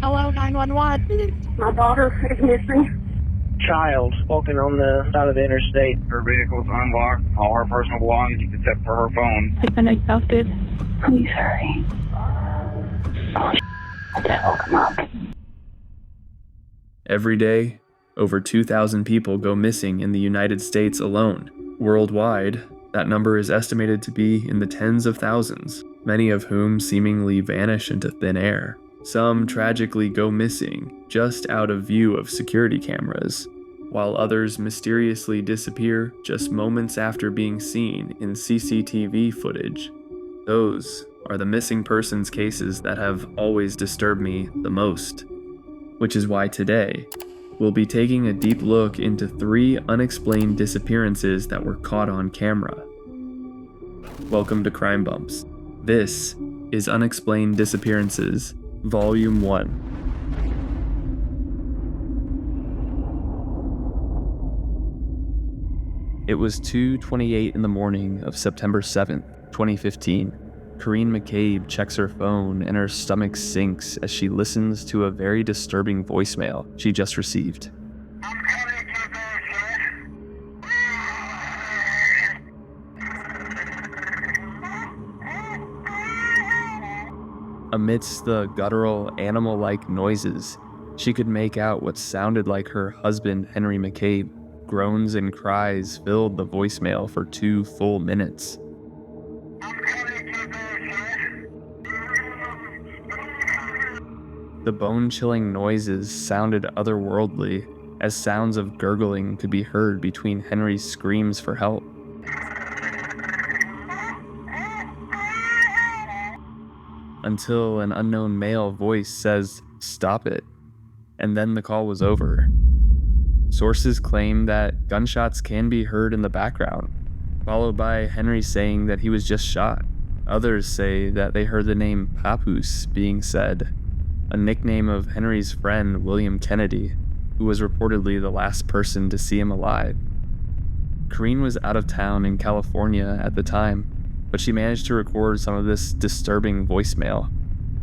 Hello, 911. My daughter is missing. Child walking on the side of the interstate. Her vehicle's unlocked. All her personal belongings except for her phone. Been exhausted. Please hurry. Oh, the devil come up. Every day, over 2,000 people go missing in the United States alone. Worldwide, that number is estimated to be in the tens of thousands, many of whom seemingly vanish into thin air. Some tragically go missing just out of view of security cameras, while others mysteriously disappear just moments after being seen in CCTV footage. Those are the missing persons cases that have always disturbed me the most, which is why today, we'll be taking a deep look into 3 unexplained disappearances that were caught on camera. Welcome to Crime Bumps. This is Unexplained Disappearances, Volume 1. It was 2:28 in the morning of September 7th, 2015. McCabe checks her phone and her stomach sinks as she listens to a very disturbing voicemail she just received. Amidst the guttural, animal-like noises, she could make out what sounded like her husband, Henry McCabe. Groans and cries filled the voicemail for 2 full minutes. The bone-chilling noises sounded otherworldly, as sounds of gurgling could be heard between Henry's screams for help. Until an unknown male voice says, "Stop it," and then the call was over. Sources claim that gunshots can be heard in the background, followed by Henry saying that he was just shot. Others say that they heard the name Papoose being said, a nickname of Henry's friend William Kennedy, who was reportedly the last person to see him alive. Corrine was out of town in California at the time, but she managed to record some of this disturbing voicemail.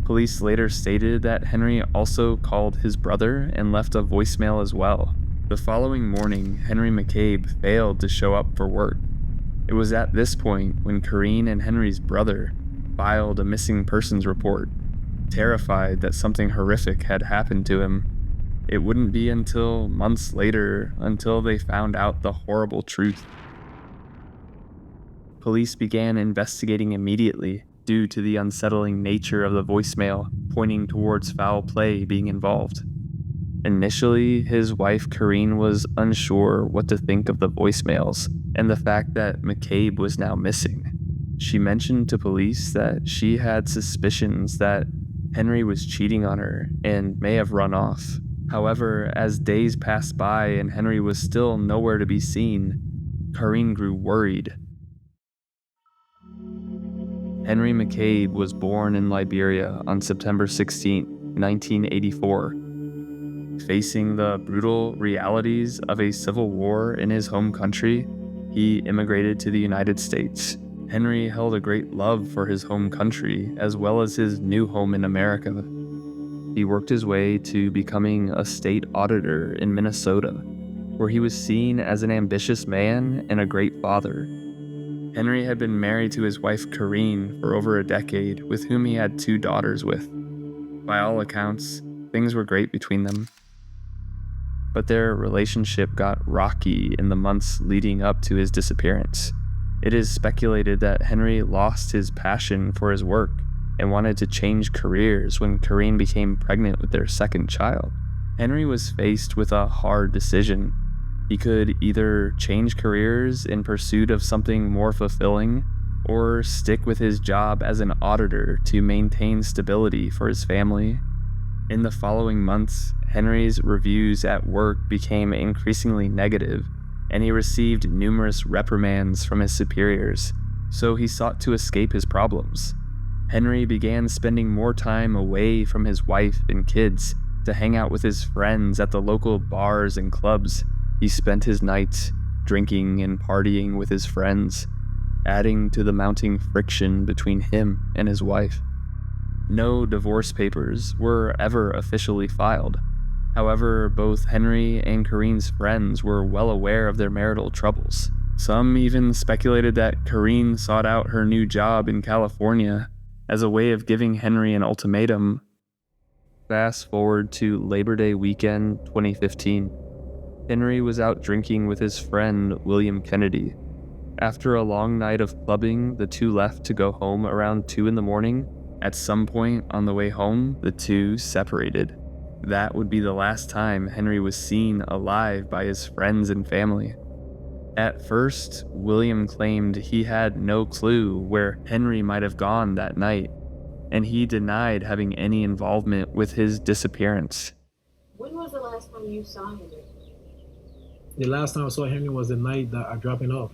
Police later stated that Henry also called his brother and left a voicemail as well. The following morning, Henry McCabe failed to show up for work. It was at this point when Corrine and Henry's brother filed a missing persons report, terrified that something horrific had happened to him. It wouldn't be until months later until they found out the horrible truth. Police began investigating immediately due to the unsettling nature of the voicemail, pointing towards foul play being involved. Initially, his wife Corrine was unsure what to think of the voicemails and the fact that McCabe was now missing. She mentioned to police that she had suspicions that Henry was cheating on her and may have run off. However, as days passed by and Henry was still nowhere to be seen, Corrine grew worried. Henry McCabe was born in Liberia on September 16, 1984. Facing the brutal realities of a civil war in his home country, he immigrated to the United States. Henry held a great love for his home country as well as his new home in America. He worked his way to becoming a state auditor in Minnesota, where he was seen as an ambitious man and a great father. Henry had been married to his wife Corrine for over a decade, with whom he had 2 daughters with. By all accounts, things were great between them. But their relationship got rocky in the months leading up to his disappearance. It is speculated that Henry lost his passion for his work and wanted to change careers when Corrine became pregnant with their second child. Henry was faced with a hard decision. He could either change careers in pursuit of something more fulfilling, or stick with his job as an auditor to maintain stability for his family. In the following months, Henry's reviews at work became increasingly negative, and he received numerous reprimands from his superiors, so he sought to escape his problems. Henry began spending more time away from his wife and kids to hang out with his friends at the local bars and clubs. He spent his nights drinking and partying with his friends, adding to the mounting friction between him and his wife. No divorce papers were ever officially filed. However, both Henry and Kareen's friends were well aware of their marital troubles. Some even speculated that Kareen sought out her new job in California as a way of giving Henry an ultimatum. Fast forward to Labor Day weekend 2015. Henry was out drinking with his friend William Kennedy. After a long night of clubbing, the two left to go home around 2 in the morning. At some point on the way home, the two separated. That would be the last time Henry was seen alive by his friends and family. At first, William claimed he had no clue where Henry might have gone that night, and he denied having any involvement with his disappearance. When was the last time you saw Henry? The last time I saw Henry was the night that I dropped him off.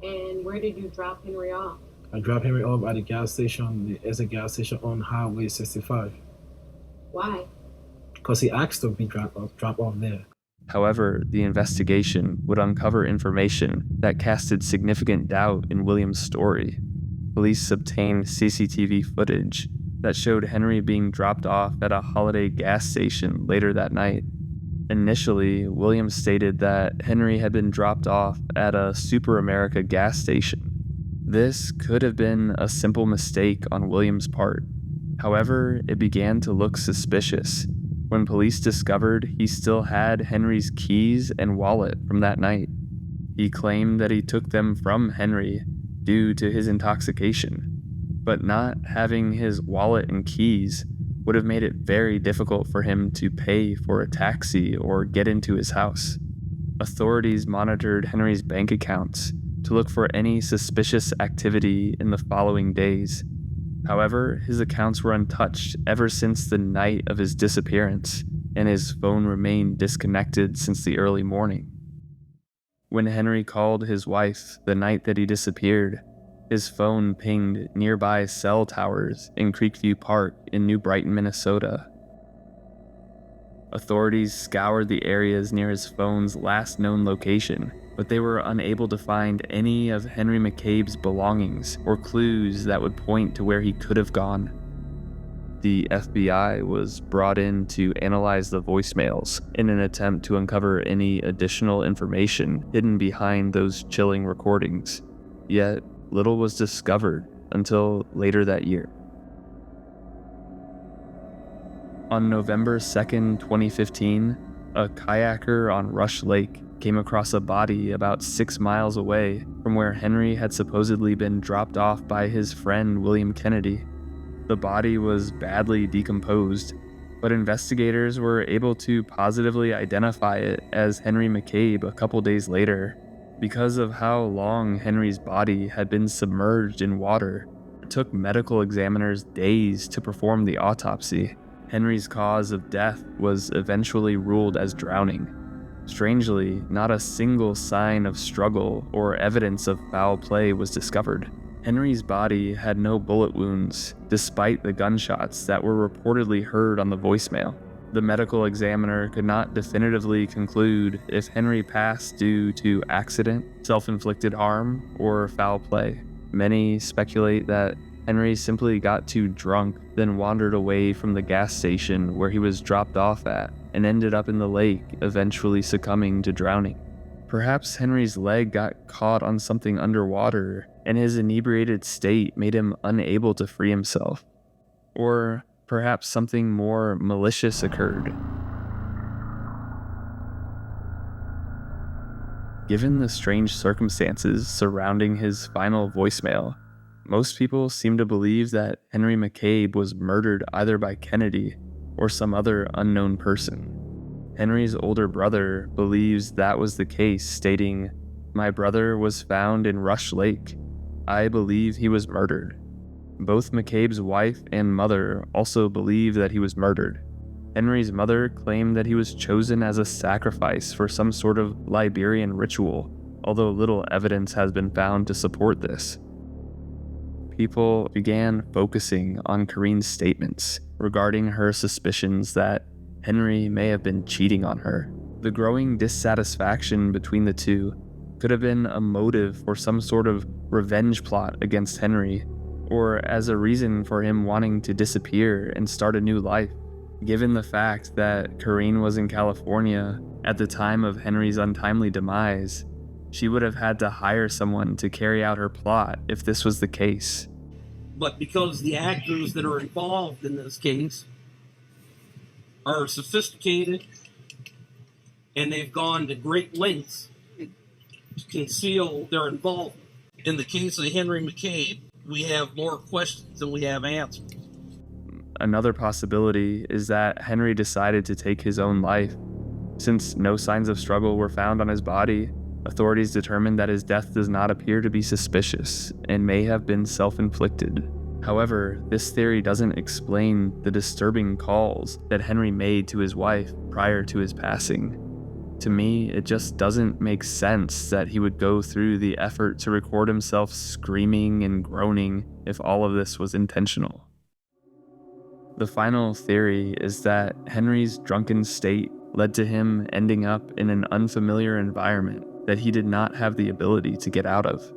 And where did you drop Henry off? I dropped Henry off at the gas station. There's a gas station on Highway 65. Why? Because he asked to be dropped off there. However, the investigation would uncover information that casted significant doubt in William's story. Police obtained CCTV footage that showed Henry being dropped off at a Holiday gas station later that night. Initially, William stated that Henry had been dropped off at a Super America gas station. This could have been a simple mistake on William's part. However, it began to look suspicious when police discovered he still had Henry's keys and wallet from that night. He claimed that he took them from Henry due to his intoxication, but not having his wallet and keys would have made it very difficult for him to pay for a taxi or get into his house. Authorities monitored Henry's bank accounts to look for any suspicious activity in the following days. However, his accounts were untouched ever since the night of his disappearance, and his phone remained disconnected since the early morning. When Henry called his wife the night that he disappeared, his phone pinged nearby cell towers in Creekview Park in New Brighton, Minnesota. Authorities scoured the areas near his phone's last known location, but they were unable to find any of Henry McCabe's belongings or clues that would point to where he could have gone. The FBI was brought in to analyze the voicemails in an attempt to uncover any additional information hidden behind those chilling recordings. Yet, little was discovered until later that year. On November 2nd, 2015, a kayaker on Rush Lake came across a body about 6 miles away from where Henry had supposedly been dropped off by his friend William Kennedy. The body was badly decomposed, but investigators were able to positively identify it as Henry McCabe a couple days later. Because of how long Henry's body had been submerged in water, it took medical examiners days to perform the autopsy. Henry's cause of death was eventually ruled as drowning. Strangely, not a single sign of struggle or evidence of foul play was discovered. Henry's body had no bullet wounds, despite the gunshots that were reportedly heard on the voicemail. The medical examiner could not definitively conclude if Henry passed due to accident, self-inflicted harm, or foul play. Many speculate that Henry simply got too drunk, then wandered away from the gas station where he was dropped off at, and ended up in the lake, eventually succumbing to drowning. Perhaps Henry's leg got caught on something underwater, and his inebriated state made him unable to free himself. Or perhaps something more malicious occurred. Given the strange circumstances surrounding his final voicemail, most people seem to believe that Henry McCabe was murdered either by Kennedy or some other unknown person. Henry's older brother believes that was the case, stating, "My brother was found in Rush Lake. I believe he was murdered." Both McCabe's wife and mother also believe that he was murdered. Henry's mother claimed that he was chosen as a sacrifice for some sort of Liberian ritual, although little evidence has been found to support this. People began focusing on Kareen's statements regarding her suspicions that Henry may have been cheating on her. The growing dissatisfaction between the two could have been a motive for some sort of revenge plot against Henry, or as a reason for him wanting to disappear and start a new life. Given the fact that Corrine was in California at the time of Henry's untimely demise, she would have had to hire someone to carry out her plot if this was the case. But because the actors that are involved in this case are sophisticated and they've gone to great lengths to conceal their involvement. In the case of Henry McCabe, we have more questions than we have answers. Another possibility is that Henry decided to take his own life. Since no signs of struggle were found on his body, authorities determined that his death does not appear to be suspicious and may have been self-inflicted. However, this theory doesn't explain the disturbing calls that Henry made to his wife prior to his passing. To me, it just doesn't make sense that he would go through the effort to record himself screaming and groaning if all of this was intentional. The final theory is that Henry's drunken state led to him ending up in an unfamiliar environment that he did not have the ability to get out of.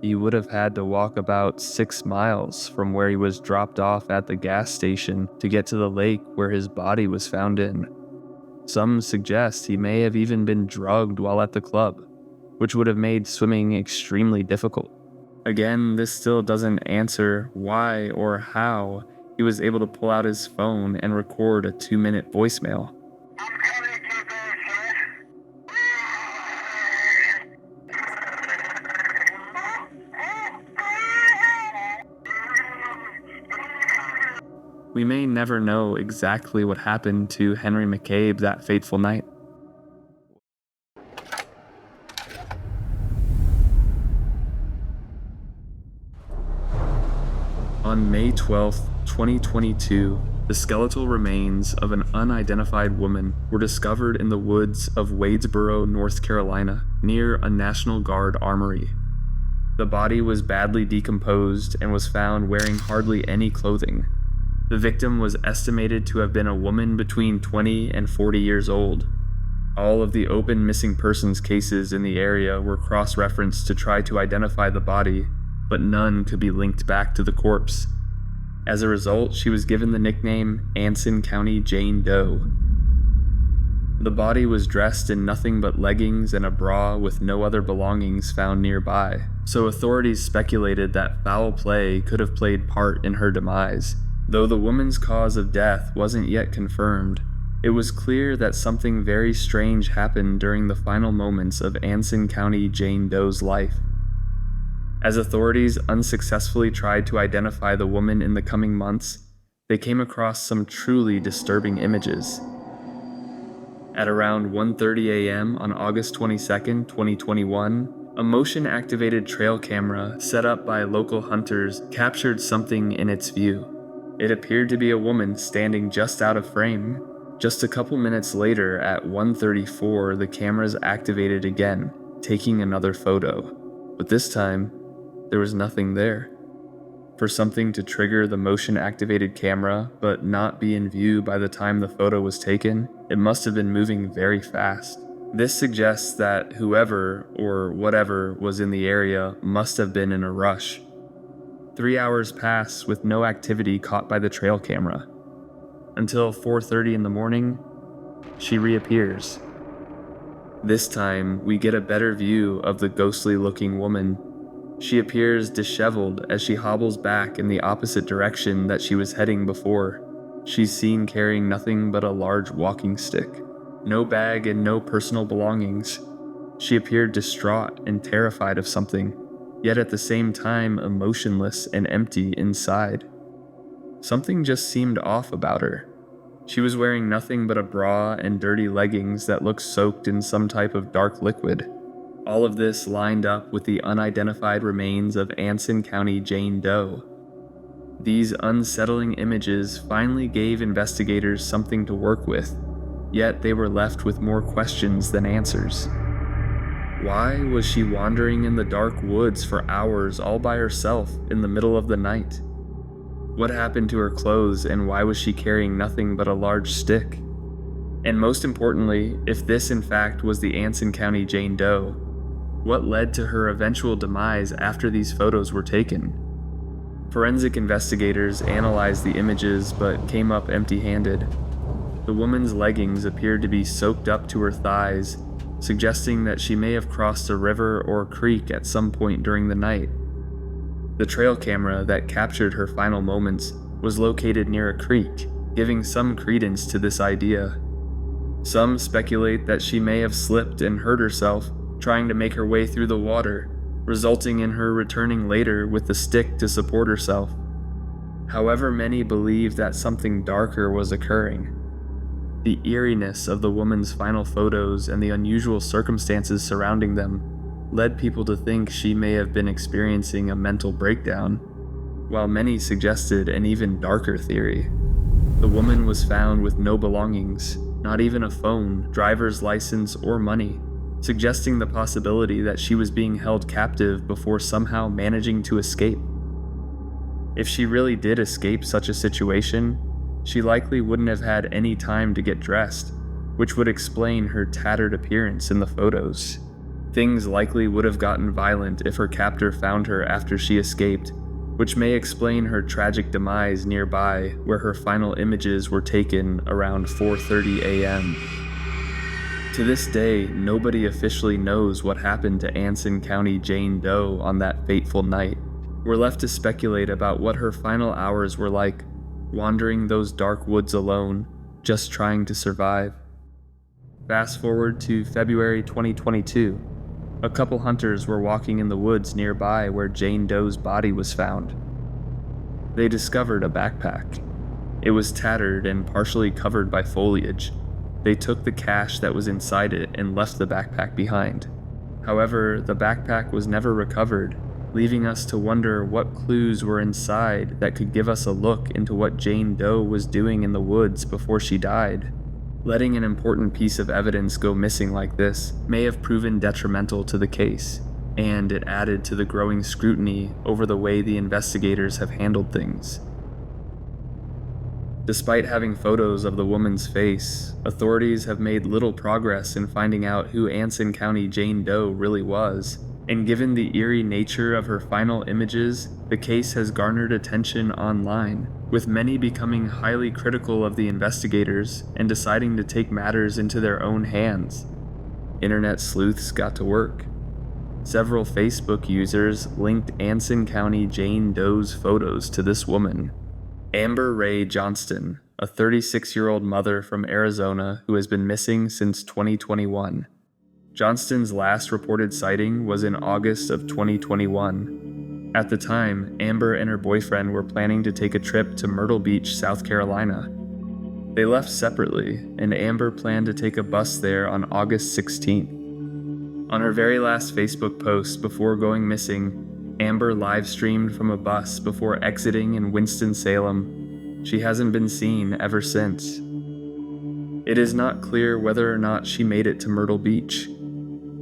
He would have had to walk about 6 miles from where he was dropped off at the gas station to get to the lake where his body was found in. Some suggest he may have even been drugged while at the club, which would have made swimming extremely difficult. Again, this still doesn't answer why or how he was able to pull out his phone and record a 2-minute voicemail. We may never know exactly what happened to Henry McCabe that fateful night. On May 12, 2022, the skeletal remains of an unidentified woman were discovered in the woods of Wadesboro, North Carolina, near a National Guard armory. The body was badly decomposed and was found wearing hardly any clothing. The victim was estimated to have been a woman between 20 and 40 years old. All of the open missing persons cases in the area were cross-referenced to try to identify the body, but none could be linked back to the corpse. As a result, she was given the nickname Anson County Jane Doe. The body was dressed in nothing but leggings and a bra with no other belongings found nearby, so authorities speculated that foul play could have played part in her demise. Though the woman's cause of death wasn't yet confirmed, it was clear that something very strange happened during the final moments of Anson County Jane Doe's life. As authorities unsuccessfully tried to identify the woman in the coming months, they came across some truly disturbing images. At around 1:30 a.m. on August 22, 2021, a motion-activated trail camera set up by local hunters captured something in its view. It appeared to be a woman standing just out of frame. Just a couple minutes later, at 1:34, the cameras activated again, taking another photo. But this time, there was nothing there. For something to trigger the motion-activated camera, but not be in view by the time the photo was taken, it must have been moving very fast. This suggests that whoever or whatever was in the area must have been in a rush. 3 hours pass with no activity caught by the trail camera. Until 4:30 in the morning, she reappears. This time, we get a better view of the ghostly-looking woman. She appears disheveled as she hobbles back in the opposite direction that she was heading before. She's seen carrying nothing but a large walking stick. No bag and no personal belongings. She appeared distraught and terrified of something, yet at the same time emotionless and empty inside. Something just seemed off about her. She was wearing nothing but a bra and dirty leggings that looked soaked in some type of dark liquid. All of this lined up with the unidentified remains of Anson County Jane Doe. These unsettling images finally gave investigators something to work with, yet they were left with more questions than answers. Why was she wandering in the dark woods for hours all by herself in the middle of the night? What happened to her clothes, and why was she carrying nothing but a large stick? And most importantly, if this in fact was the Anson County Jane Doe, what led to her eventual demise after these photos were taken? Forensic investigators analyzed the images but came up empty-handed. The woman's leggings appeared to be soaked up to her thighs, suggesting that she may have crossed a river or creek at some point during the night. The trail camera that captured her final moments was located near a creek, giving some credence to this idea. Some speculate that she may have slipped and hurt herself trying to make her way through the water, resulting in her returning later with a stick to support herself. However, many believe that something darker was occurring. The eeriness of the woman's final photos and the unusual circumstances surrounding them led people to think she may have been experiencing a mental breakdown, while many suggested an even darker theory. The woman was found with no belongings, not even a phone, driver's license, or money, suggesting the possibility that she was being held captive before somehow managing to escape. If she really did escape such a situation, she likely wouldn't have had any time to get dressed, which would explain her tattered appearance in the photos. Things likely would have gotten violent if her captor found her after she escaped, which may explain her tragic demise nearby, where her final images were taken around 4:30 a.m. To this day, nobody officially knows what happened to Anson County Jane Doe on that fateful night. We're left to speculate about what her final hours were like, wandering those dark woods alone, just trying to survive. Fast forward to February 2022. A couple hunters were walking in the woods nearby where Jane Doe's body was found. They discovered a backpack. It was tattered and partially covered by foliage. They took the cash that was inside it and left the backpack behind. However, the backpack was never recovered, leaving us to wonder what clues were inside that could give us a look into what Jane Doe was doing in the woods before she died. Letting an important piece of evidence go missing like this may have proven detrimental to the case, and it added to the growing scrutiny over the way the investigators have handled things. Despite having photos of the woman's face, authorities have made little progress in finding out who Anson County Jane Doe really was, and given the eerie nature of her final images, the case has garnered attention online, with many becoming highly critical of the investigators and deciding to take matters into their own hands. Internet sleuths got to work. Several Facebook users linked Anson County Jane Doe's photos to this woman. Amber Ray Johnston, a 36-year-old mother from Arizona who has been missing since 2021. Johnston's last reported sighting was in August of 2021. At the time, Amber and her boyfriend were planning to take a trip to Myrtle Beach, South Carolina. They left separately, and Amber planned to take a bus there on August 16th. On her very last Facebook post before going missing, Amber live-streamed from a bus before exiting in Winston-Salem. She hasn't been seen ever since. It is not clear whether or not she made it to Myrtle Beach.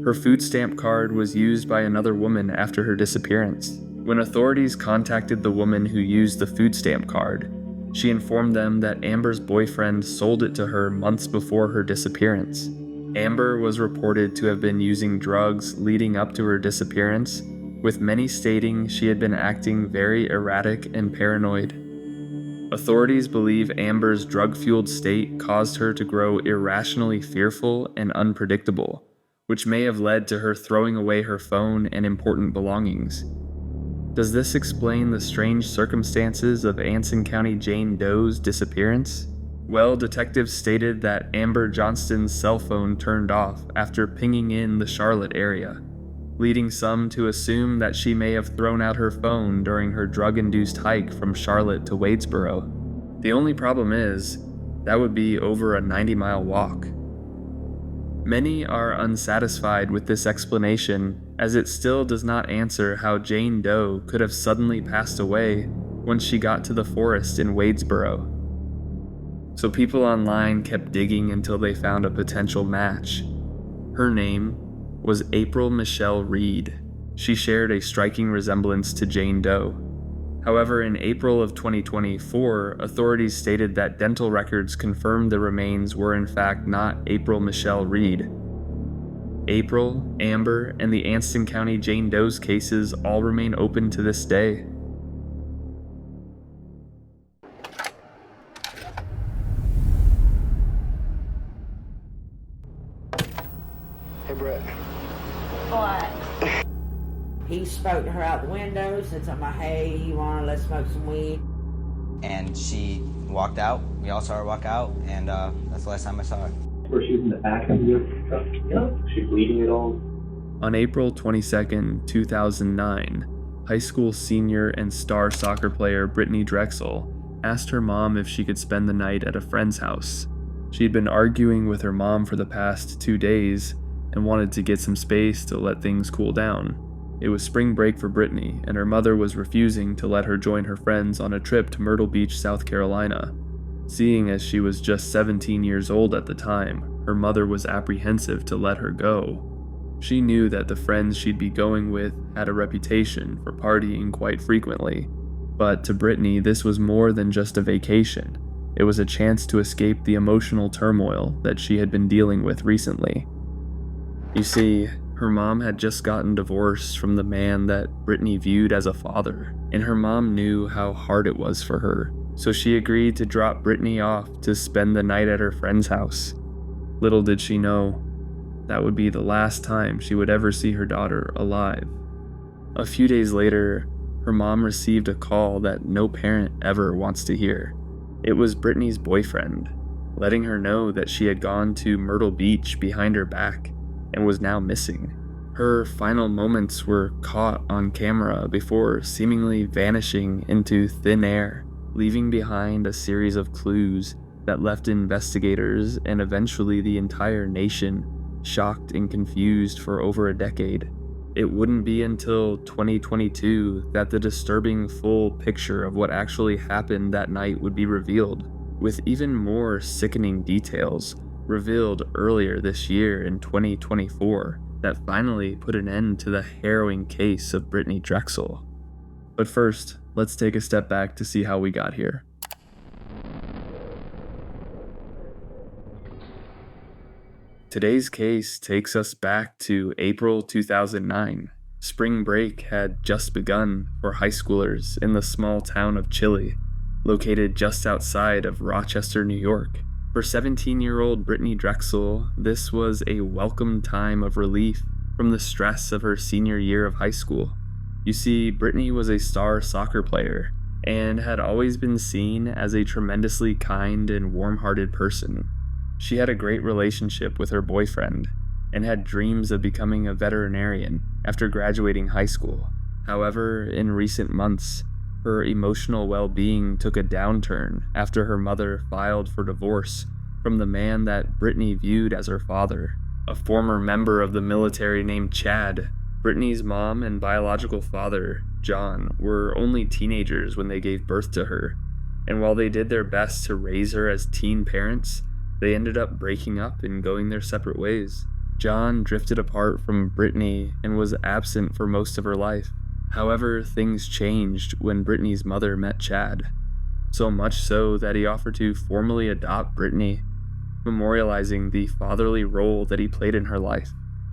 Her food stamp card was used by another woman after her disappearance. When authorities contacted the woman who used the food stamp card, she informed them that Amber's boyfriend sold it to her months before her disappearance. Amber was reported to have been using drugs leading up to her disappearance, with many stating she had been acting very erratic and paranoid. Authorities believe Amber's drug-fueled state caused her to grow irrationally fearful and unpredictable, which may have led to her throwing away her phone and important belongings. Does this explain the strange circumstances of Anson County Jane Doe's disappearance? Well, detectives stated that Amber Johnston's cell phone turned off after pinging in the Charlotte area, leading some to assume that she may have thrown out her phone during her drug-induced hike from Charlotte to Wadesboro. The only problem is, that would be over a 90-mile walk. Many are unsatisfied with this explanation, as it still does not answer how Jane Doe could have suddenly passed away once she got to the forest in Wadesboro. So people online kept digging until they found a potential match. Her name was April Michelle Reed. She shared a striking resemblance to Jane Doe. However, in April of 2024, authorities stated that dental records confirmed the remains were in fact not April Michelle Reed. April, Amber, and the Anson County Jane Doe's cases all remain open to this day. Brett. What? He spoke to her out the window, said something about, hey, you wanna let's smoke some weed? And she walked out. We all saw her walk out, and that's the last time I saw her. Where she was in the back of the truck, was she bleeding at all? On April 22nd, 2009, high school senior and star soccer player Brittanee Drexel asked her mom if she could spend the night at a friend's house. She'd been arguing with her mom for the past 2 days and wanted to get some space to let things cool down. It was spring break for Brittanee, and her mother was refusing to let her join her friends on a trip to Myrtle Beach, South Carolina. Seeing as she was just 17 years old at the time, her mother was apprehensive to let her go. She knew that the friends she'd be going with had a reputation for partying quite frequently, but to Brittanee this was more than just a vacation. It was a chance to escape the emotional turmoil that she had been dealing with recently. You see, her mom had just gotten divorced from the man that Brittanee viewed as a father, and her mom knew how hard it was for her, so she agreed to drop Brittanee off to spend the night at her friend's house. Little did she know, that would be the last time she would ever see her daughter alive. A few days later, her mom received a call that no parent ever wants to hear. It was Brittanee's boyfriend, letting her know that she had gone to Myrtle Beach behind her back and was now missing. Her final moments were caught on camera before seemingly vanishing into thin air, leaving behind a series of clues that left investigators and eventually the entire nation shocked and confused for over a decade. It wouldn't be until 2022 that the disturbing full picture of what actually happened that night would be revealed, with even more sickening details revealed earlier this year in 2024 that finally put an end to the harrowing case of Brittanee Drexel. But first, let's take a step back to see how we got here. Today's case takes us back to April 2009. Spring break had just begun for high schoolers in the small town of Chile, located just outside of Rochester, New York. For 17-year-old Brittanee Drexel, this was a welcome time of relief from the stress of her senior year of high school. You see, Brittanee was a star soccer player and had always been seen as a tremendously kind and warm-hearted person. She had a great relationship with her boyfriend and had dreams of becoming a veterinarian after graduating high school. However, in recent months, her emotional well-being took a downturn after her mother filed for divorce from the man that Brittanee viewed as her father, a former member of the military named Chad. Brittanee's mom and biological father, John, were only teenagers when they gave birth to her, and while they did their best to raise her as teen parents, they ended up breaking up and going their separate ways. John drifted apart from Brittanee and was absent for most of her life. However, things changed when Brittanee's mother met Chad, so much so that he offered to formally adopt Brittanee, memorializing the fatherly role that he played in her life.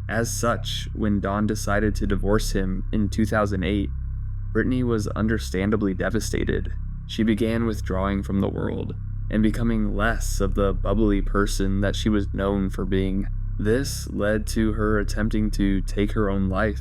As such, when Dawn decided to divorce him in 2008, Brittanee was understandably devastated. She began withdrawing from the world and becoming less of the bubbly person that she was known for being. This led to her attempting to take her own life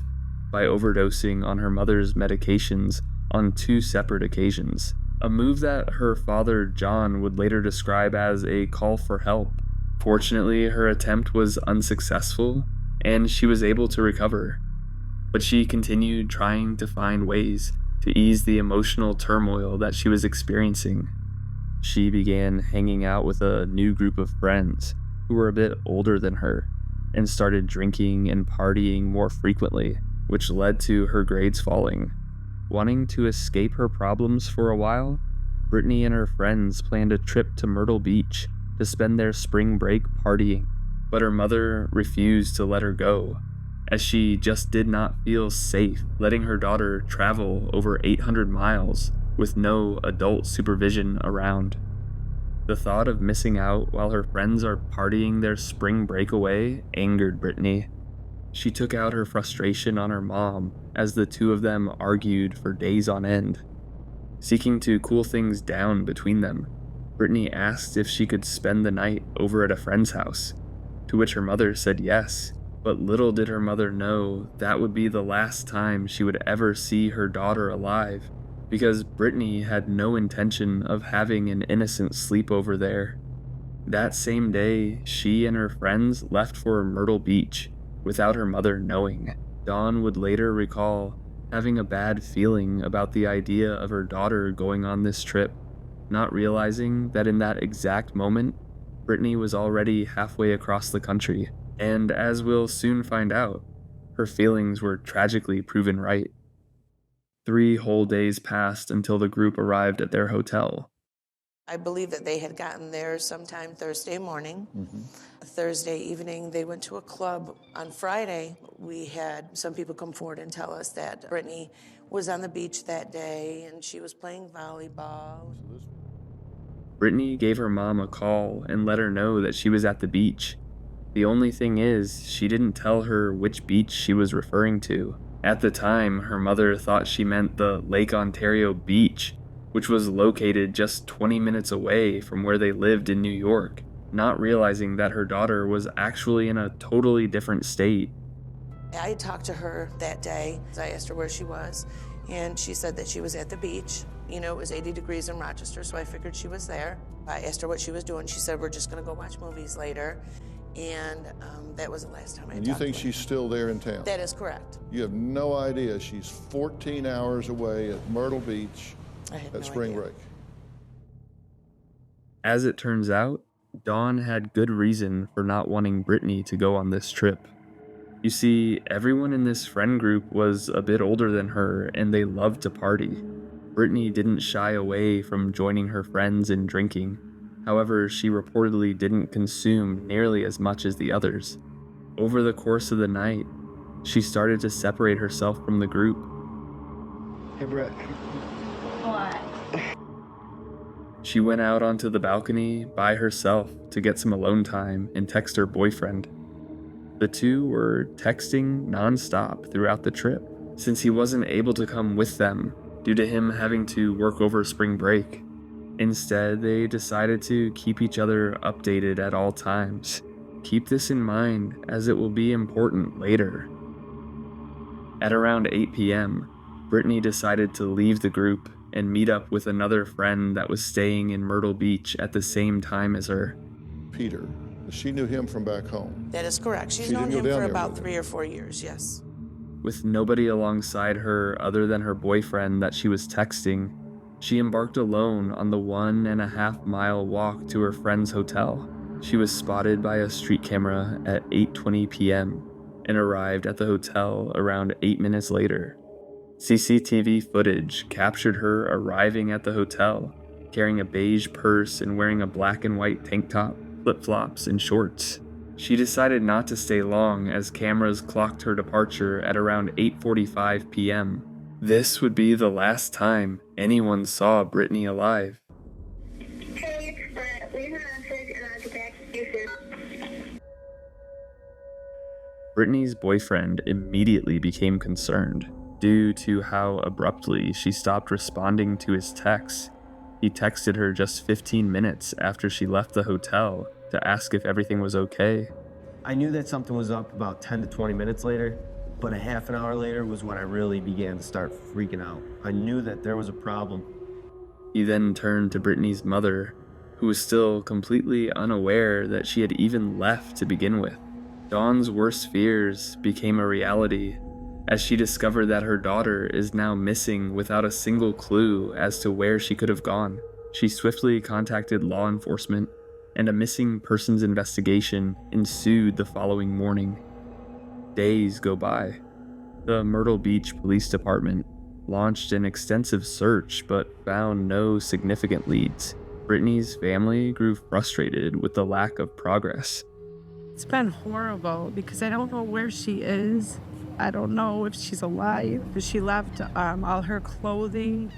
by overdosing on her mother's medications on 2 separate occasions, a move that her father John would later describe as a call for help. Fortunately, her attempt was unsuccessful and she was able to recover, but she continued trying to find ways to ease the emotional turmoil that she was experiencing. She began hanging out with a new group of friends who were a bit older than her and started drinking and partying more frequently, which led to her grades falling. Wanting to escape her problems for a while, Brittanee and her friends planned a trip to Myrtle Beach to spend their spring break partying, but her mother refused to let her go, as she just did not feel safe letting her daughter travel over 800 miles with no adult supervision around. The thought of missing out while her friends are partying their spring breakaway angered Brittanee. She took out her frustration on her mom as the two of them argued for days on end. Seeking to cool things down between them, Brittanee asked if she could spend the night over at a friend's house, to which her mother said yes, But little did her mother know that would be the last time she would ever see her daughter alive, because Brittanee had no intention of having an innocent sleepover there. That same day, she and her friends left for Myrtle Beach without her mother knowing. Dawn would later recall having a bad feeling about the idea of her daughter going on this trip, not realizing that in that exact moment, Brittanee was already halfway across the country. And as we'll soon find out, her feelings were tragically proven right. 3 whole days passed until the group arrived at their hotel. I believe that they had gotten there sometime Thursday morning. Thursday evening, they went to a club. On Friday, we had some people come forward and tell us that Brittanee was on the beach that day and she was playing volleyball. Brittanee gave her mom a call and let her know that she was at the beach. The only thing is, she didn't tell her which beach she was referring to. At the time, her mother thought she meant the Lake Ontario beach, which was located just 20 minutes away from where they lived in New York, not realizing that her daughter was actually in a totally different state. I talked to her that day. I asked her where she was, and she said that she was at the beach. You know, it was 80 degrees in Rochester, so I figured she was there. I asked her what she was doing. She said, we're just going to go watch movies later. And that was the last time I talked to her. And you think she's still there in town? That is correct. You have no idea she's 14 hours away at Myrtle Beach at spring break. As it turns out, Dawn had good reason for not wanting Brittanee to go on this trip. You see, everyone in this friend group was a bit older than her and they loved to party. Brittanee didn't shy away from joining her friends in drinking. However, she reportedly didn't consume nearly as much as the others. Over the course of the night, she started to separate herself from the group. Hey, Brett. What? She went out onto the balcony by herself to get some alone time and text her boyfriend. The two were texting nonstop throughout the trip, since he wasn't able to come with them due to him having to work over spring break. Instead, they decided to keep each other updated at all times. Keep this in mind, as it will be important later. At around 8 p.m., Brittanee decided to leave the group and meet up with another friend that was staying in Myrtle Beach at the same time as her. Peter. She knew him from back home. That is correct. She's known him for about 3 or 4 years, yes. With nobody alongside her other than her boyfriend that she was texting, she embarked alone on the 1.5 mile walk to her friend's hotel. She was spotted by a street camera at 8:20 p.m. and arrived at the hotel around 8 minutes later. CCTV footage captured her arriving at the hotel, carrying a beige purse and wearing a black and white tank top, flip-flops, and shorts. She decided not to stay long as cameras clocked her departure at around 8:45 p.m. This would be the last time anyone saw Brittanee alive. Brittanee's boyfriend immediately became concerned due to how abruptly she stopped responding to his texts. He texted her just 15 minutes after she left the hotel to ask if everything was okay. I knew that something was up about 10 to 20 minutes later, but a half an hour later was when I really began to start freaking out. I knew that there was a problem. He then turned to Brittanee's mother, who was still completely unaware that she had even left to begin with. Dawn's worst fears became a reality as she discovered that her daughter is now missing without a single clue as to where she could have gone. She swiftly contacted law enforcement, and a missing persons investigation ensued the following morning. Days go by. The Myrtle Beach Police Department launched an extensive search but found no significant leads. Brittanee's family grew frustrated with the lack of progress. It's been horrible because I don't know where she is. I don't know if she's alive. She left all her clothing.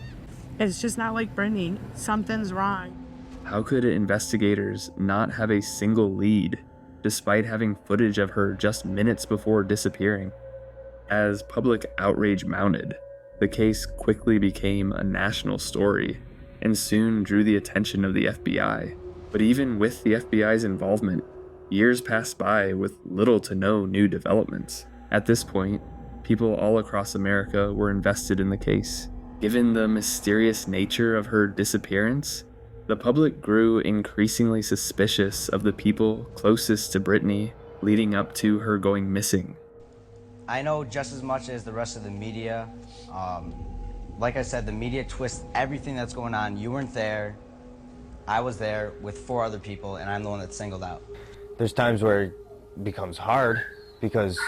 It's just not like Brittanee. Something's wrong. How could investigators not have a single lead, despite having footage of her just minutes before disappearing? As public outrage mounted, the case quickly became a national story and soon drew the attention of the FBI. But even with the FBI's involvement, Years passed by with little to no new developments. At this point, people all across America were invested in the case. Given the mysterious nature of her disappearance, the public grew increasingly suspicious of the people closest to Brittanee leading up to her going missing. I know just as much as the rest of the media. Like I said, the media twists everything that's going on. You weren't there. I was there with 4 other people, and I'm the one that's singled out. There's times where it becomes hard because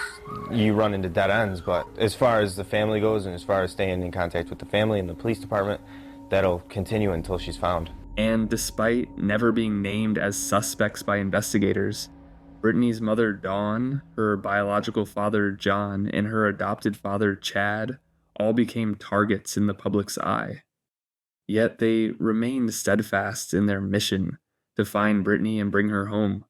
you run into dead ends, but as far as the family goes and as far as staying in contact with the family and the police department, that'll continue until she's found. And despite never being named as suspects by investigators, Brittanee's mother, Dawn, her biological father, John, and her adopted father, Chad, all became targets in the public's eye. Yet they remained steadfast in their mission to find Brittanee and bring her home.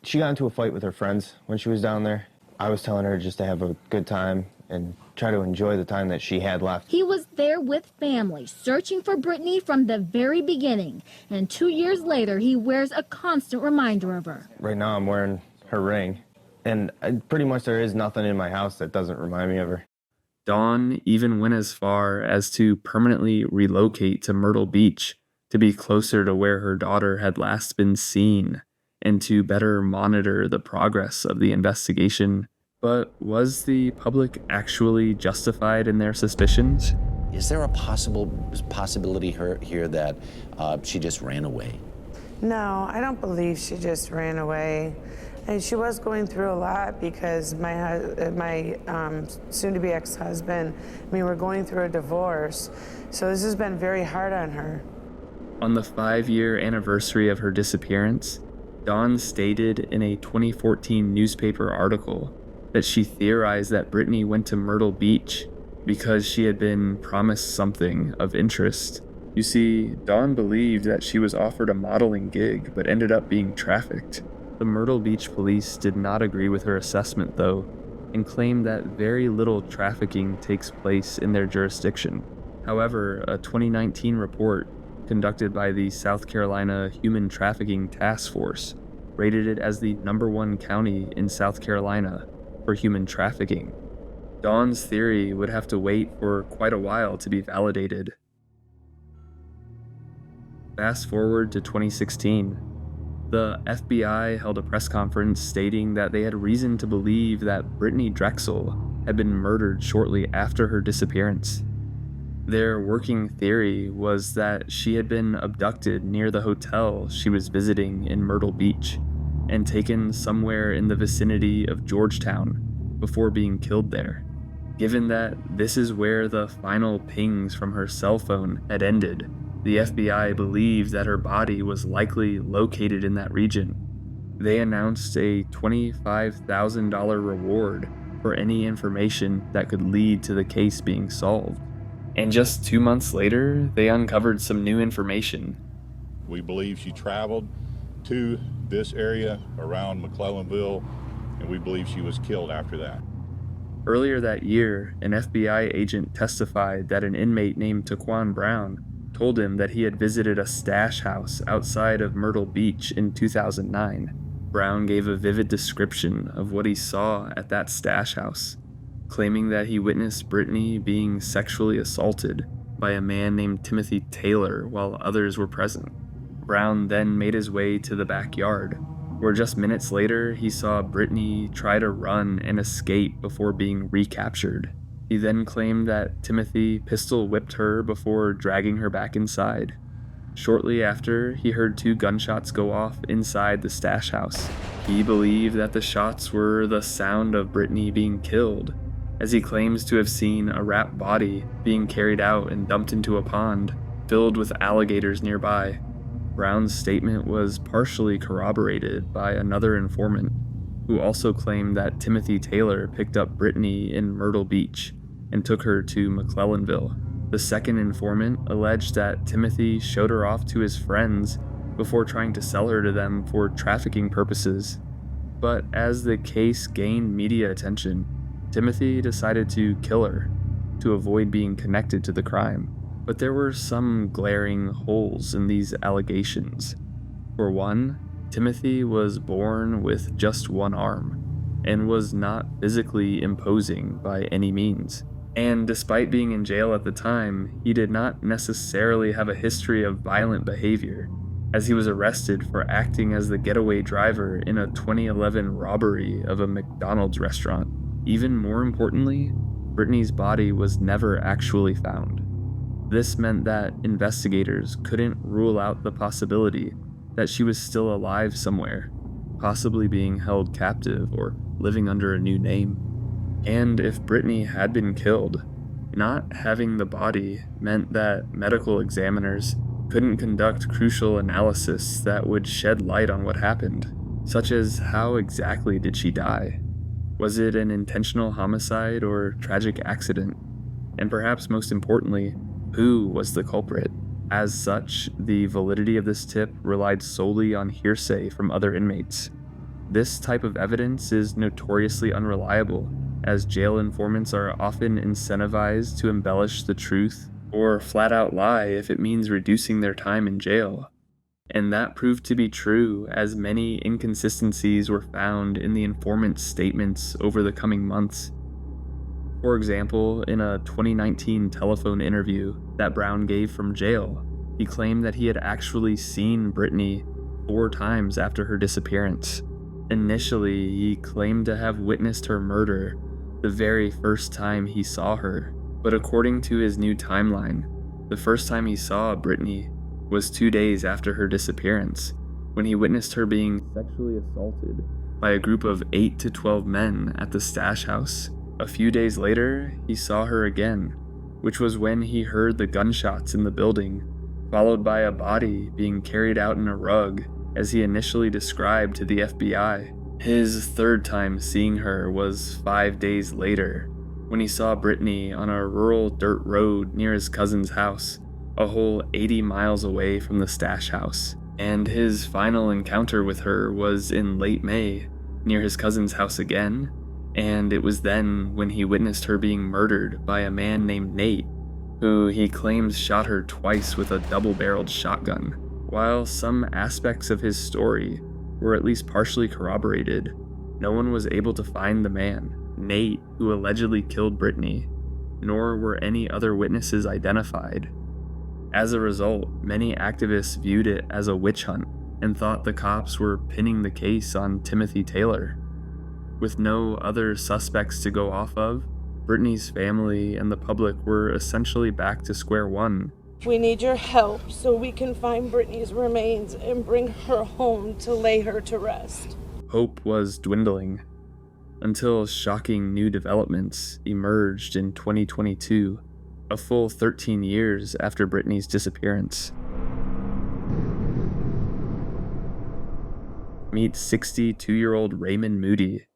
She got into a fight with her friends when she was down there. I was telling her just to have a good time and try to enjoy the time that she had left. He was there with family, searching for Brittanee from the very beginning. And 2 years later, he wears a constant reminder of her. Right now I'm wearing her ring. And pretty much there is nothing in my house that doesn't remind me of her. Dawn even went as far as to permanently relocate to Myrtle Beach to be closer to where her daughter had last been seen and to better monitor the progress of the investigation. But was the public actually justified in their suspicions? Is there a possibility here that she just ran away? No, I don't believe she just ran away. And she was going through a lot because my soon-to-be ex-husband, we're going through a divorce. So this has been very hard on her. On the 5-year anniversary of her disappearance, Dawn stated in a 2014 newspaper article that she theorized that Brittanee went to Myrtle Beach because she had been promised something of interest. You see, Dawn believed that she was offered a modeling gig but ended up being trafficked. The Myrtle Beach police did not agree with her assessment, though, and claimed that very little trafficking takes place in their jurisdiction. However, a 2019 report conducted by the South Carolina Human Trafficking Task Force rated it as the #1 county in South Carolina for human trafficking. Dawn's theory would have to wait for quite a while to be validated. Fast forward to 2016. The FBI held a press conference stating that they had reason to believe that Brittanee Drexel had been murdered shortly after her disappearance. Their working theory was that she had been abducted near the hotel she was visiting in Myrtle Beach and taken somewhere in the vicinity of Georgetown before being killed there. Given that this is where the final pings from her cell phone had ended, the FBI believed that her body was likely located in that region. They announced a $25,000 reward for any information that could lead to the case being solved. And just 2 months later, they uncovered some new information. We believe she traveled to this area around McClellanville, and we believe she was killed after that. Earlier that year, an FBI agent testified that an inmate named Taquan Brown told him that he had visited a stash house outside of Myrtle Beach in 2009. Brown gave a vivid description of what he saw at that stash house, claiming that he witnessed Brittanee being sexually assaulted by a man named Timothy Taylor while others were present. Brown then made his way to the backyard, where just minutes later he saw Brittanee try to run and escape before being recaptured. He then claimed that Timothy pistol whipped her before dragging her back inside. Shortly after, he heard 2 gunshots go off inside the stash house. He believed that the shots were the sound of Brittanee being killed, as he claims to have seen a wrapped body being carried out and dumped into a pond filled with alligators nearby. Brown's statement was partially corroborated by another informant, who also claimed that Timothy Taylor picked up Brittanee in Myrtle Beach and took her to McClellanville. The second informant alleged that Timothy showed her off to his friends before trying to sell her to them for trafficking purposes. But as the case gained media attention, Timothy decided to kill her to avoid being connected to the crime. But there were some glaring holes in these allegations. For one, Timothy was born with just one arm and was not physically imposing by any means. And despite being in jail at the time, he did not necessarily have a history of violent behavior, as he was arrested for acting as the getaway driver in a 2011 robbery of a McDonald's restaurant. Even more importantly, Brittanee's body was never actually found. This meant that investigators couldn't rule out the possibility that she was still alive somewhere, possibly being held captive or living under a new name. And if Brittanee had been killed, not having the body meant that medical examiners couldn't conduct crucial analysis that would shed light on what happened, such as how exactly did she die? Was it an intentional homicide or tragic accident? And perhaps most importantly, who was the culprit? As such, the validity of this tip relied solely on hearsay from other inmates. This type of evidence is notoriously unreliable, as jail informants are often incentivized to embellish the truth or flat out lie if it means reducing their time in jail. And that proved to be true, as many inconsistencies were found in the informant's statements over the coming months. For example, in a 2019 telephone interview that Brown gave from jail, he claimed that he had actually seen Brittanee 4 times after her disappearance. Initially, he claimed to have witnessed her murder the very first time he saw her, but according to his new timeline, the first time he saw Brittanee was 2 days after her disappearance, when he witnessed her being sexually assaulted by a group of 8 to 12 men at the stash house. A few days later, he saw her again, which was when he heard the gunshots in the building, followed by a body being carried out in a rug, as he initially described to the FBI. His third time seeing her was 5 days later, when he saw Brittanee on a rural dirt road near his cousin's house, a whole 80 miles away from the stash house. And his final encounter with her was in late May, near his cousin's house again, and it was then when he witnessed her being murdered by a man named Nate, who he claims shot her twice with a double-barreled shotgun. While some aspects of his story were at least partially corroborated, no one was able to find the man, Nate, who allegedly killed Brittanee, nor were any other witnesses identified. As a result, many activists viewed it as a witch hunt and thought the cops were pinning the case on Timothy Taylor. With no other suspects to go off of, Brittanee's family and the public were essentially back to square one. We need your help so we can find Brittanee's remains and bring her home to lay her to rest. Hope was dwindling, until shocking new developments emerged in 2022, a full 13 years after Brittanee's disappearance. Meet 62-year-old Raymond Moody,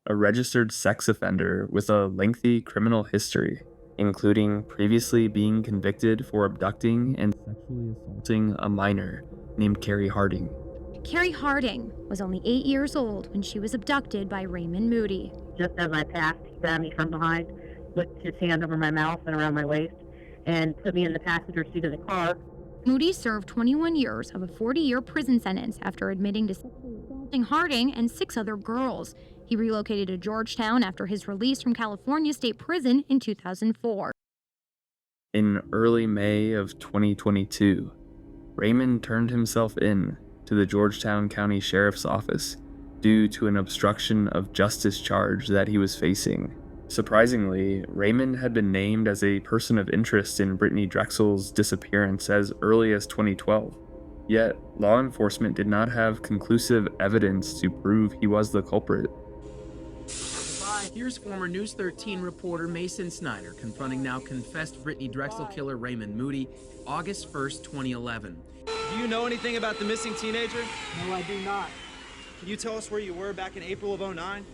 a registered sex offender with a lengthy criminal history, including previously being convicted for abducting and sexually assaulting a minor named Carrie Harding. Carrie Harding was only 8 years old when she was abducted by Raymond Moody. Just as I passed, he grabbed me from behind, put his hand over my mouth and around my waist, and put me in the passenger seat of the car. Moody served 21 years of a 40-year prison sentence after admitting to sexually assaulting Harding and 6 other girls. He relocated to Georgetown after his release from California State Prison in 2004. In early May of 2022, Raymond turned himself in to the Georgetown County Sheriff's Office due to an obstruction of justice charge that he was facing. Surprisingly, Raymond had been named as a person of interest in Brittanee Drexel's disappearance as early as 2012. Yet, law enforcement did not have conclusive evidence to prove he was the culprit. Here's former News 13 reporter Mason Snyder confronting now confessed Brittanee Drexel killer Raymond Moody, August 1st, 2011. Do you know anything about the missing teenager? No, I do not. Can you tell us where you were back in April of '09?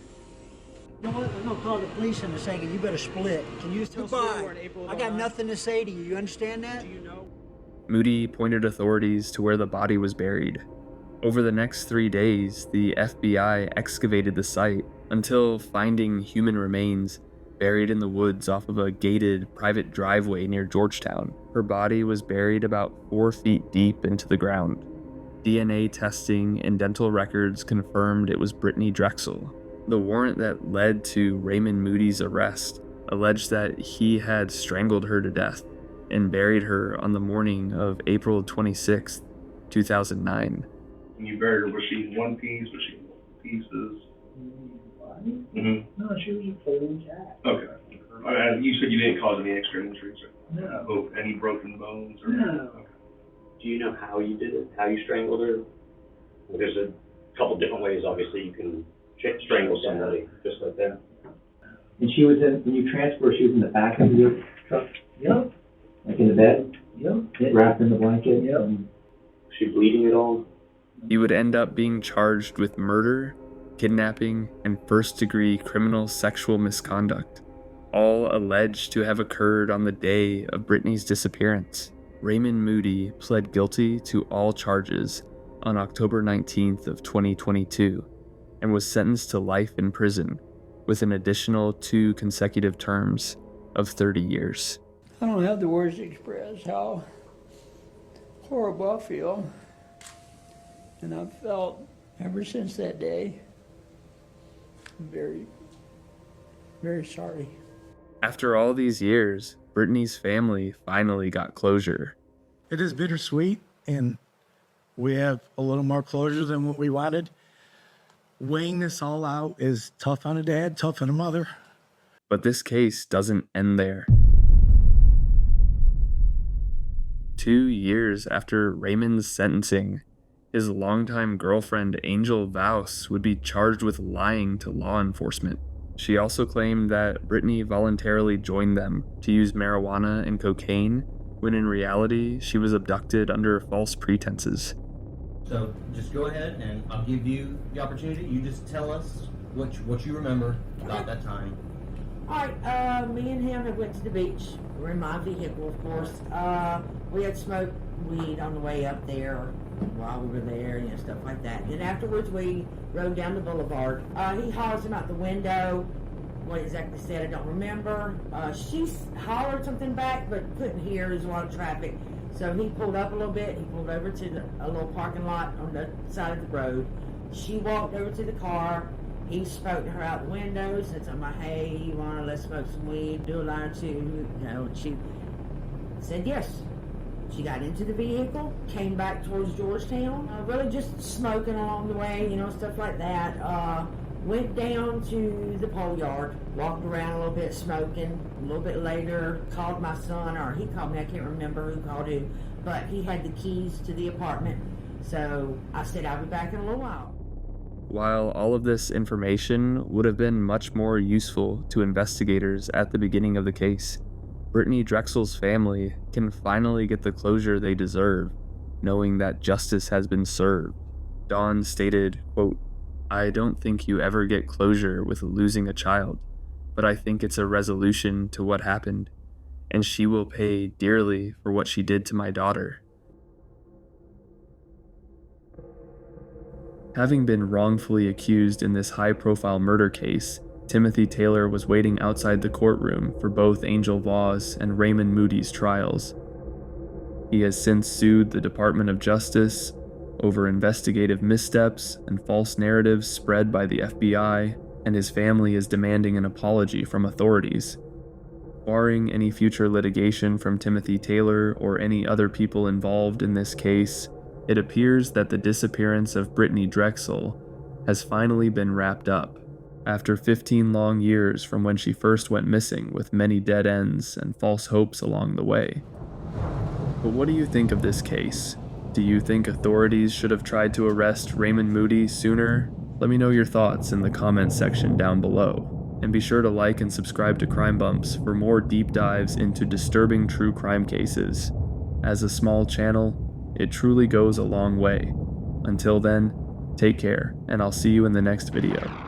You know what? I'm gonna call the police in a second. You better split. Can you just tell us where you were in April of 09? I got nothing to say to you. You understand that? Do you know? Moody pointed authorities to where the body was buried. Over the next 3 days, the FBI excavated the site until finding human remains buried in the woods off of a gated private driveway near Georgetown. Her body was buried about 4 feet deep into the ground. DNA testing and dental records confirmed it was Brittanee Drexel. The warrant that led to Raymond Moody's arrest alleged that he had strangled her to death and buried her on the morning of April 26, 2009. When you buried her, was she in one piece? Was she in pieces? Mm-hmm. No, she was a full intact. Okay. You said you didn't cause any extra injuries? No. Oh, any broken bones? Or... No. Okay. Do you know how you did it? How you strangled her? There's a couple different ways, obviously, you can strangle somebody, just like that. And she was in, when you transfer, she was in the back of your truck? Yep. Like in the bed? Yep. Wrapped in the blanket? Yep. Was she bleeding at all? He would end up being charged with murder, kidnapping, and first-degree criminal sexual misconduct, all alleged to have occurred on the day of Brittanee's disappearance. Raymond Moody pled guilty to all charges on October 19th of 2022 and was sentenced to life in prison with an additional 2 consecutive terms of 30 years. I don't have the words to express how horrible I feel. And I've felt ever since that day very, very sorry. After all these years, Brittanee's family finally got closure. It is bittersweet, and we have a little more closure than what we wanted. Weighing this all out is tough on a dad, tough on a mother. But this case doesn't end there. 2 years after Raymond's sentencing, his longtime girlfriend Angel Vouse would be charged with lying to law enforcement. She also claimed that Brittanee voluntarily joined them to use marijuana and cocaine, when in reality, she was abducted under false pretenses. So just go ahead and I'll give you the opportunity. You just tell us what you remember about that time. All right, me and him went to the beach. We're in my vehicle, of course. We had smoked weed on the way up there while we were there, stuff like that. And afterwards, we rode down the boulevard. He hollers him out the window. What exactly said, I don't remember. She hollered something back, but couldn't hear. There's a lot of traffic. So he pulled up a little bit. He pulled over to a little parking lot on the side of the road. She walked over to the car. He spoke to her out the window, said something like, hey, you want to let's smoke some weed, do a line or two, she said yes. She got into the vehicle, came back towards Georgetown, really just smoking along the way, stuff like that. Went down to the pole yard, walked around a little bit smoking. A little bit later, called my son, or he called me, I can't remember who called who, but he had the keys to the apartment. So I said I'll be back in a little while. While all of this information would have been much more useful to investigators at the beginning of the case, Brittanee Drexel's family can finally get the closure they deserve, knowing that justice has been served. Dawn stated, quote, I don't think you ever get closure with losing a child, but I think it's a resolution to what happened, and she will pay dearly for what she did to my daughter. Having been wrongfully accused in this high-profile murder case, Timothy Taylor was waiting outside the courtroom for both Angel Voss and Raymond Moody's trials. He has since sued the Department of Justice over investigative missteps and false narratives spread by the FBI, and his family is demanding an apology from authorities. Barring any future litigation from Timothy Taylor or any other people involved in this case, it appears that the disappearance of Brittanee Drexel has finally been wrapped up, after 15 long years from when she first went missing, with many dead ends and false hopes along the way. But what do you think of this case? Do you think authorities should have tried to arrest Raymond Moody sooner? Let me know your thoughts in the comments section down below. And be sure to like and subscribe to Crime Bumps for more deep dives into disturbing true crime cases. As a small channel, it truly goes a long way. Until then, take care, and I'll see you in the next video.